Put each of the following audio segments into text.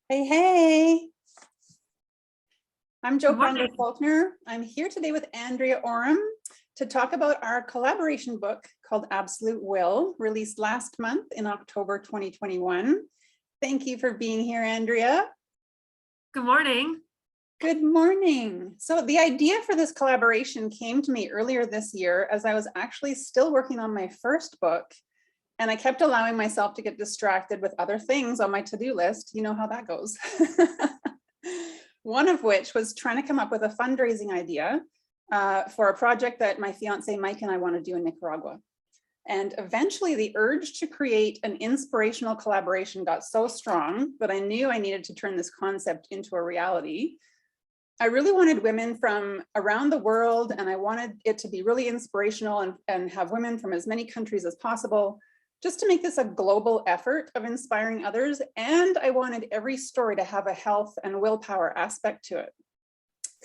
Hey, hey. I'm Good Pronger morning. Faulkner. I'm here today with Andrea Orem to talk about our collaboration book called Absolute Will, released last month in October 2021. Thank you for being here, Andrea. Good morning. Good morning. So the idea for this collaboration came to me earlier this year as I was actually still working on my first book, and I kept allowing myself to get distracted with other things on my to-do list. You know how that goes. One of which was trying to come up with a fundraising idea for a project that my fiance Mike and I want to do in Nicaragua. And eventually the urge to create an inspirational collaboration got so strong that I knew I needed to turn this concept into a reality. I really wanted women from around the world, and I wanted it to be really inspirational and have women from as many countries as possible, just to make this a global effort of inspiring others. And I wanted every story to have a health and willpower aspect to it,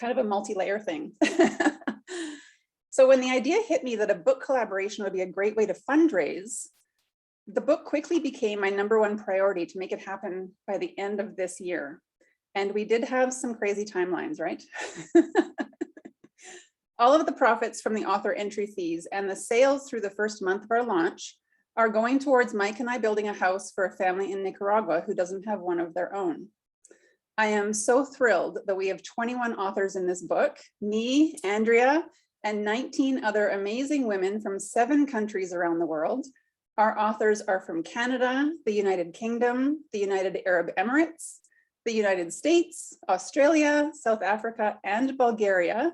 kind of a multi-layer thing. So when the idea hit me that a book collaboration would be a great way to fundraise, the book quickly became my #1 priority to make it happen by the end of this year. And we did have some crazy timelines, right? All of the profits from the author entry fees and the sales through the first month of our launch are going towards Mike and I building a house for a family in Nicaragua who doesn't have one of their own. I am so thrilled that we have 21 authors in this book, me, Andrea, and 19 other amazing women from 7 countries around the world. Our authors are from Canada, the United Kingdom, the United Arab Emirates, the United States, Australia, South Africa, and Bulgaria,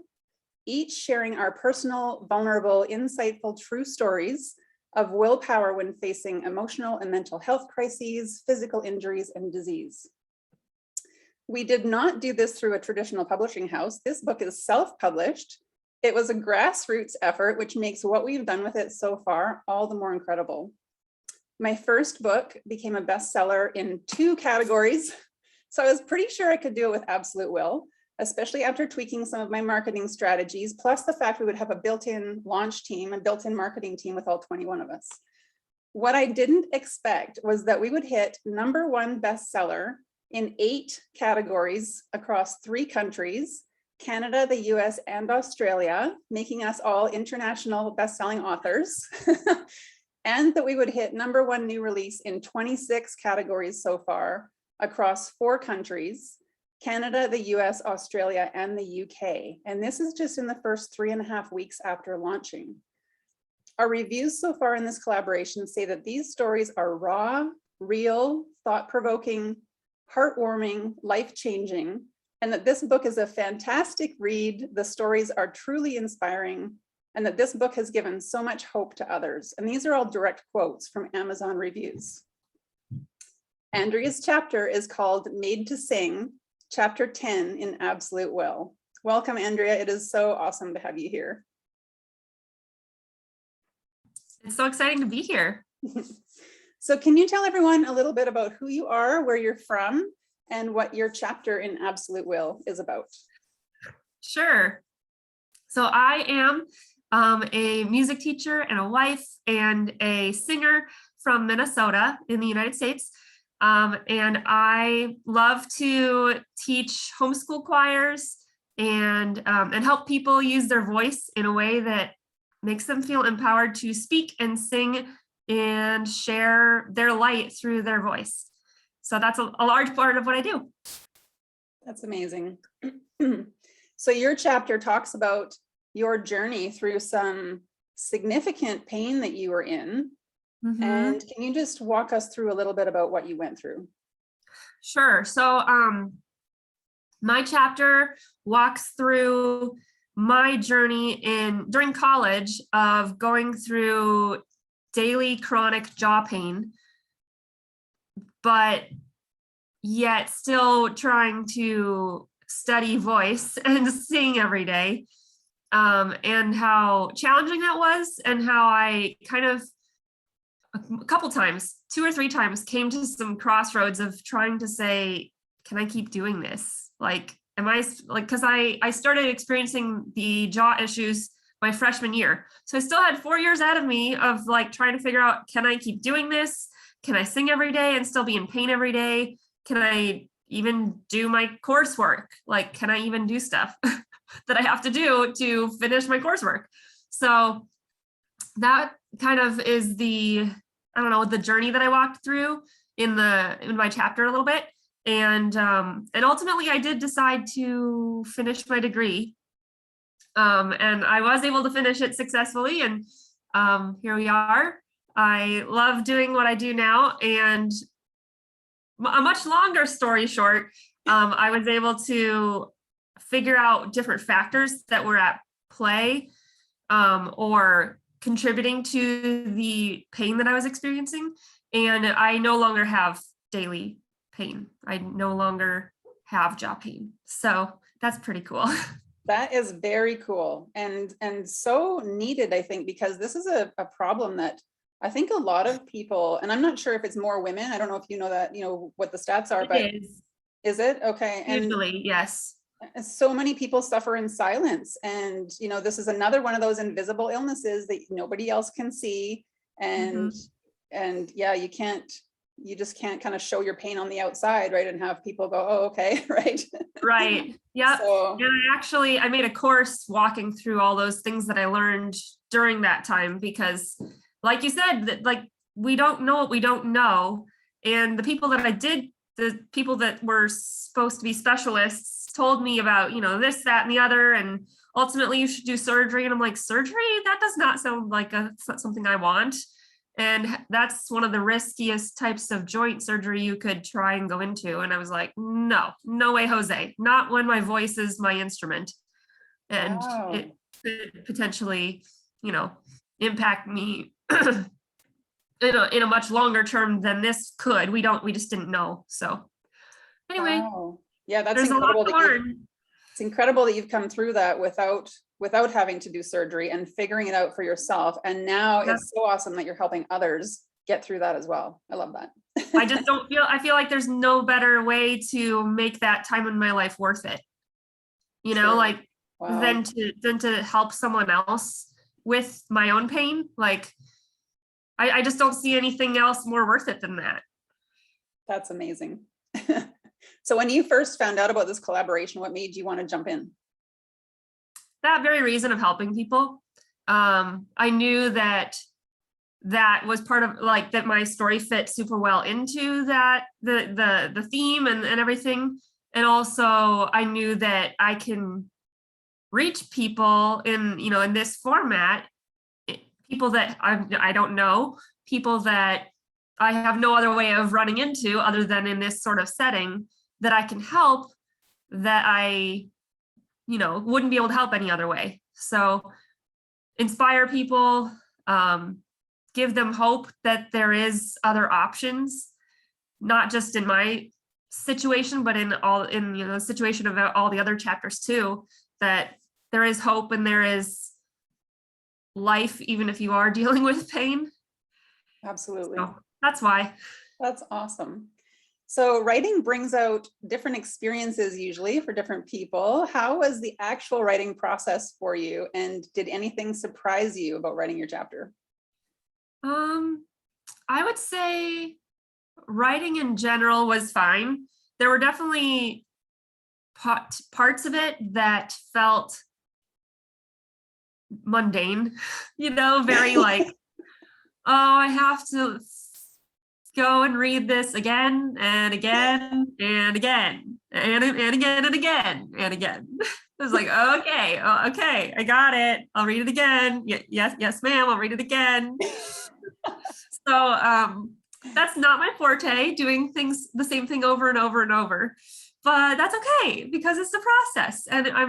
each sharing our personal, vulnerable, insightful, true stories of willpower when facing emotional and mental health crises, physical injuries, and disease. We did not do this through a traditional publishing house. This book is self-published. It was a grassroots effort, which makes what we've done with it so far all the more incredible. My first book became a bestseller in 2 categories, so I was pretty sure I could do it with Absolute Will, especially after tweaking some of my marketing strategies, plus the fact we would have a built-in launch team, a built-in marketing team with all 21 of us. What I didn't expect was that we would hit #1 bestseller in 8 categories across 3 countries, Canada, the US, and Australia, making us all international best-selling authors, and that we would hit #1 new release in 26 categories so far across 4 countries, Canada, the US, Australia, and the UK. And this is just in the first 3.5 weeks after launching. Our reviews so far in this collaboration say that these stories are raw, real, thought-provoking, heartwarming, life-changing, and that this book is a fantastic read. The stories are truly inspiring, and that this book has given so much hope to others. And these are all direct quotes from Amazon reviews. Andrea's chapter is called Made to Sing, Chapter 10 in Absolute Will. Welcome, Andrea. It is so awesome to have you here. It's so exciting to be here. So can you tell everyone a little bit about who you are, where you're from, and what your chapter in Absolute Will is about? Sure. So I am a music teacher and a wife and a singer from Minnesota in the United States. And I love to teach homeschool choirs and help people use their voice in a way that makes them feel empowered to speak and sing and share their light through their voice. So that's a large part of what I do. That's amazing. So your chapter talks about your journey through some significant pain that you were in. Mm-hmm. And can you just walk us through a little bit about what you went through? Sure. So my chapter walks through my journey during college of going through daily chronic jaw pain, but yet still trying to study voice and sing every day, and how challenging that was, and how I kind of a couple times, 2 or 3 times, came to some crossroads of trying to say, can I keep doing this? Like, am I like, because I started experiencing the jaw issues my freshman year. So I still had 4 years out of me of like trying to figure out, can I keep doing this? Can I sing every day and still be in pain every day? Can I even do my coursework. Like, can I even do stuff that I have to do to finish my coursework? So that kind of is the, I don't know, the journey that I walked through in my chapter a little bit. And ultimately I did decide to finish my degree. And I was able to finish it successfully. And here we are. I love doing what I do now. And a much longer story short, I was able to figure out different factors that were at play or contributing to the pain that I was experiencing. And I no longer have daily pain. I no longer have jaw pain. So that's pretty cool. That is very cool and so needed, I think, because this is a problem that I think a lot of people, and I'm not sure if it's more women. I don't know if you know that, what the stats are, but is it? Okay. And usually, yes. So many people suffer in silence. And, this is another one of those invisible illnesses that nobody else can see. And, and yeah, you just can't kind of show your pain on the outside, right? And have people go, oh, okay, right? Right. Yeah. So, and I made a course walking through all those things that I learned during that time, because like you said, that like we don't know what we don't know. And the people that were supposed to be specialists told me about, this, that, and the other. And ultimately you should do surgery. And I'm like, surgery? That does not sound like it's not something I want. And that's one of the riskiest types of joint surgery you could try and go into. And I was like, no way, Jose, not when my voice is my instrument. And wow. It could potentially, impact me in a much longer term than this could. We just didn't know. So anyway, wow. Yeah, that's there's incredible. a lot to learn. It's incredible that you've come through that without having to do surgery and figuring it out for yourself. And now it's so awesome that you're helping others get through that as well. I love that. I feel like there's no better way to make that time in my life worth it. Sure. Than to help someone else with my own pain. Like, I just don't see anything else more worth it than that. That's amazing. So when you first found out about this collaboration, what made you want to jump in? That very reason of helping people. I knew that was part of that my story fit super well into that, the theme and everything. And also I knew that I can reach people in this format, people that I don't know, people that I have no other way of running into other than in this sort of setting that I can help, that I wouldn't be able to help any other way. So inspire people, give them hope that there is other options, not just in my situation, but in the situation of all the other chapters too, that there is hope and there is life, even if you are dealing with pain. Absolutely. So that's why. That's awesome. So writing brings out different experiences usually for different people. How was the actual writing process for you? And did anything surprise you about writing your chapter? I would say writing in general was fine. There were definitely parts of it that felt mundane, very like, oh, I have to go and read this again and again and again and again and again and again. I was like, okay, I got it. I'll read it again. Yes, ma'am, I'll read it again. So that's not my forte, doing the same thing over and over and over. But that's okay, because it's the process. And I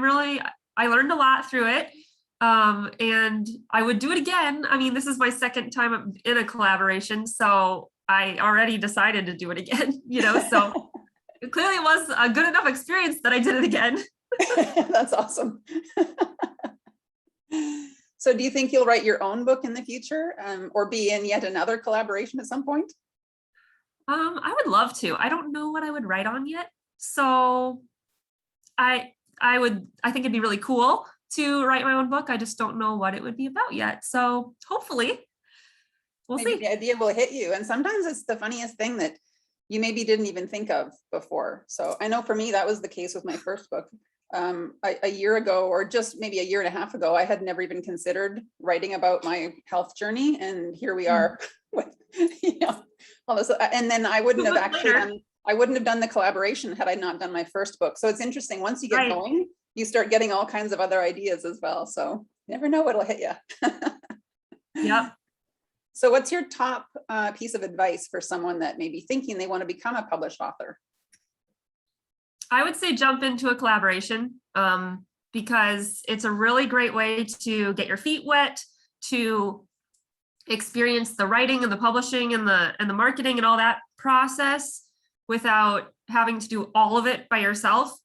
learned a lot through it. And I would do it again. I mean, this is my second time in a collaboration, so I already decided to do it again, so it clearly was a good enough experience that I did it again. That's awesome. So do you think you'll write your own book in the future, or be in yet another collaboration at some point? I would love to. I don't know what I would write on yet. So I think it'd be really cool to write my own book. I just don't know what it would be about yet. So hopefully we'll see. The idea will hit you. And sometimes it's the funniest thing that you maybe didn't even think of before. So I know for me, that was the case with my first book. A year ago, or just maybe a year and a half ago, I had never even considered writing about my health journey. And here we are with, all this. And then I wouldn't have actually done the collaboration had I not done my first book. So it's interesting. Once you get going, you start getting all kinds of other ideas as well. So you never know what'll hit you. Yep. So what's your top piece of advice for someone that may be thinking they want to become a published author? I would say jump into a collaboration because it's a really great way to get your feet wet, to experience the writing and the publishing and the marketing and all that process without having to do all of it by yourself.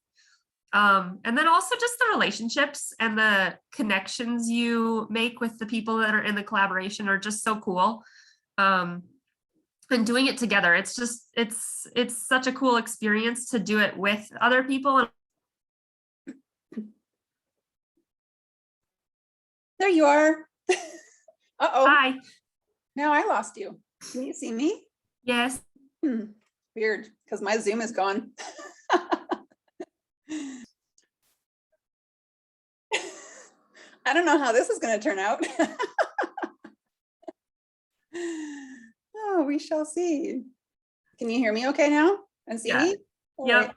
And then also just the relationships and the connections you make with the people that are in the collaboration are just so cool. And doing it together, it's such a cool experience to do it with other people. There you are. Uh-oh. Hi. Now I lost you. Can you see me? Yes. Weird, because my Zoom is gone. I don't know how this is going to turn out. Oh, we shall see. Can you hear me okay now and see me? Yeah. Right.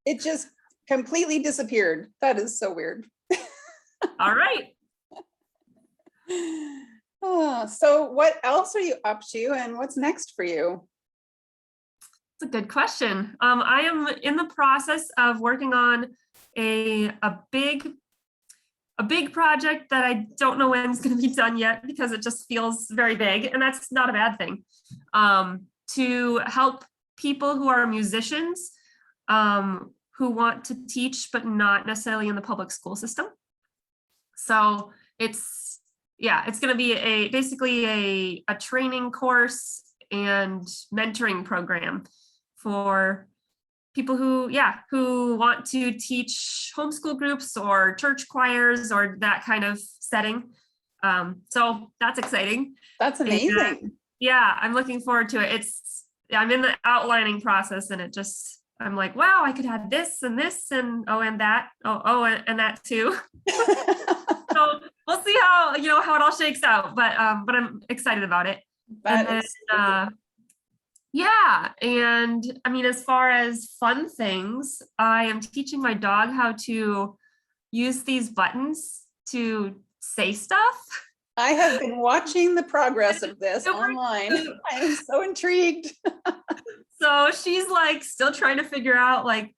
It just completely disappeared. That is so weird. All right. Oh, so what else are you up to and what's next for you? It's a good question. I am in the process of working on a big project that I don't know when it's going to be done yet because it just feels very big, and that's not a bad thing. To help people who are musicians who want to teach but not necessarily in the public school system. So it's going to be basically a training course and mentoring program for people who want to teach homeschool groups or church choirs or that kind of setting. So that's exciting. That's amazing. And, I'm looking forward to it. I'm in the outlining process, and I'm like, wow, I could add this and this and and that. And that too. So we'll see how it all shakes out. But I'm excited about it. And I mean, as far as fun things, I am teaching my dog how to use these buttons to say stuff. I have been watching the progress of this online. I am so intrigued. So she's like still trying to figure out, like,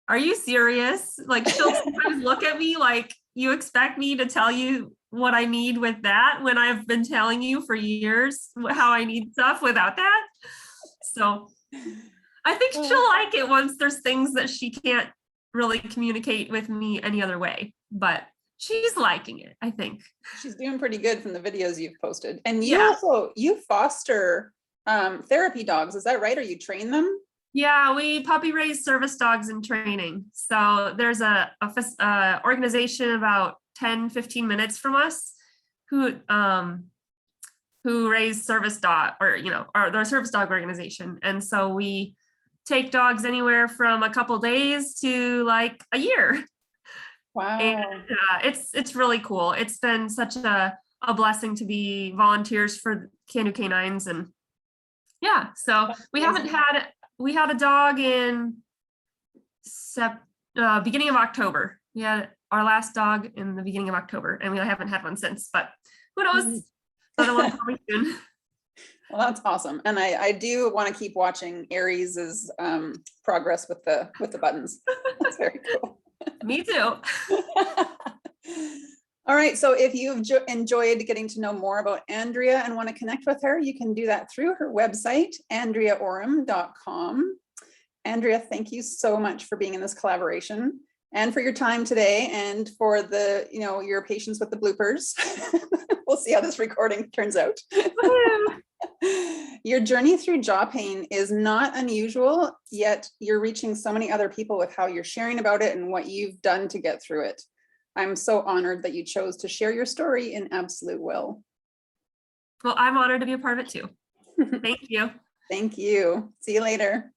are you serious? Like, she'll sometimes look at me like, you expect me to tell you what I need with that when I've been telling you for years how I need stuff without that? So I think she'll like it once there's things that she can't really communicate with me any other way, but she's liking it, I think. She's doing pretty good from the videos you've posted. And you foster therapy dogs, is that right? Or you train them? Yeah, we puppy raise service dogs in training. So there's a organization about 10-15 minutes from us who raise service dog, or their service dog organization. And so we take dogs anywhere from a couple days to like a year. Wow. And it's really cool. It's been such a blessing to be volunteers for Can Do Canines. And so we had a dog in beginning of October. We had our last dog in the beginning of October, and we haven't had one since, but who knows? Another one coming soon. Well, that's awesome. And I do want to keep watching Aries' progress with the buttons. That's very cool. Me too. All right. So if you've enjoyed getting to know more about Andrea and want to connect with her, you can do that through her website, andreaorem.com. Andrea, thank you so much for being in this collaboration and for your time today and for your patience with the bloopers. We'll see how this recording turns out. Your journey through jaw pain is not unusual, yet you're reaching so many other people with how you're sharing about it and what you've done to get through it. I'm so honored that you chose to share your story in absolute will. Well, I'm honored to be a part of it too. Thank you. Thank you. See you later.